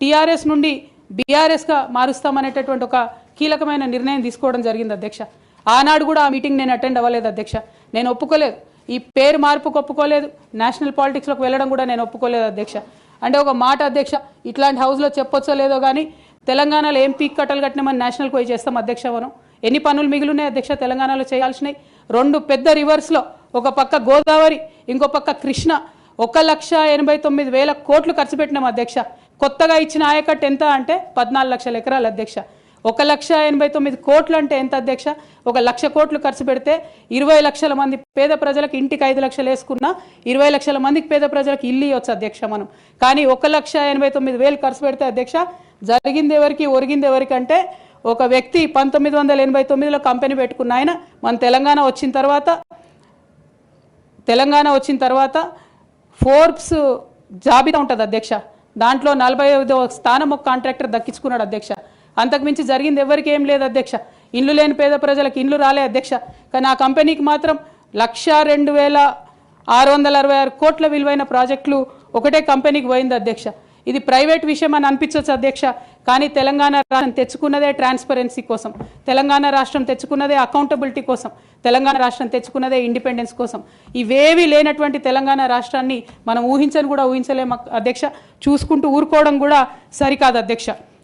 TRS నుండి బీఆర్ఎస్గా మారుస్తామనేటటువంటి ఒక కీలకమైన నిర్ణయం తీసుకోవడం జరిగింది అధ్యక్ష. ఆనాడు కూడా ఆ మీటింగ్ నేను అటెండ్ అవ్వలేదు అధ్యక్ష. నేను ఒప్పుకోలేదు, ఈ పేరు మార్పుకు ఒప్పుకోలేదు, నేషనల్ పాలిటిక్స్లోకి వెళ్ళడం కూడా నేను ఒప్పుకోలేదు అధ్యక్ష. అంటే ఒక మాట అధ్యక్ష, ఇట్లాంటి హౌస్లో చెప్పొచ్చో లేదో కానీ తెలంగాణలో ఏం పీక్ కట్టలు కట్టినామని నేషనల్కి పోయి చేస్తాం అధ్యక్ష. మనం ఎన్ని పనులు మిగిలినాయి అధ్యక్ష తెలంగాణలో చేయాల్సినాయి? 2 పెద్ద రివర్స్లో, ఒక పక్క గోదావరి, ఇంకో పక్క కృష్ణ, 1,89,000 కోట్లు ఖర్చు పెట్టినాం అధ్యక్ష. కొత్తగా ఇచ్చిన ఆయకట్టు ఎంత అంటే 14 లక్షల ఎకరాలు అధ్యక్ష. 1,89,000 కోట్లు అంటే ఎంత అధ్యక్ష? 1,00,000 కోట్లు ఖర్చు పెడితే 20 లక్షల మంది పేద ప్రజలకు ఇంటికి 5 లక్షలు వేసుకున్నా 20 లక్షల మందికి పేద ప్రజలకు ఇల్లు ఇవ్వచ్చు అధ్యక్ష మనం. కానీ 1,89,000 ఖర్చు పెడితే అధ్యక్ష జరిగింది ఎవరికి, ఒరిగింది ఎవరికి అంటే ఒక వ్యక్తి 1989లో కంపెనీ పెట్టుకున్న ఆయన మన తెలంగాణ వచ్చిన తర్వాత ఫోర్బ్స్ జాబితా ఉంటుంది అధ్యక్ష, దాంట్లో 45వ స్థానం ఒక కాంట్రాక్టర్ దక్కించుకున్నాడు అధ్యక్ష. అంతకుమించి జరిగింది ఎవరికి ఏం లేదు అధ్యక్ష. ఇండ్లు లేని పేద ప్రజలకు ఇండ్లు రాలే అధ్యక్ష. కానీ ఆ కంపెనీకి మాత్రం 1,02,666 కోట్ల విలువైన ప్రాజెక్టులు ఒకటే కంపెనీకి పోయింది అధ్యక్ష. ఇది ప్రైవేట్ విషయం అని అనిపించవచ్చు అధ్యక్ష, కానీ తెలంగాణ రాష్ట్రం తెచ్చుకున్నదే ట్రాన్స్పరెన్సీ కోసం, తెలంగాణ రాష్ట్రం తెచ్చుకున్నదే అకౌంటబిలిటీ కోసం, తెలంగాణ రాష్ట్రం తెచ్చుకున్నదే ఇండిపెండెన్స్ కోసం. ఇవేవి లేనటువంటి తెలంగాణ రాష్ట్రాన్ని మనం ఊహించని కూడా ఊహించలేము అధ్యక్ష. చూసుకుంటూ ఊరుకోవడం కూడా సరికాదు అధ్యక్ష.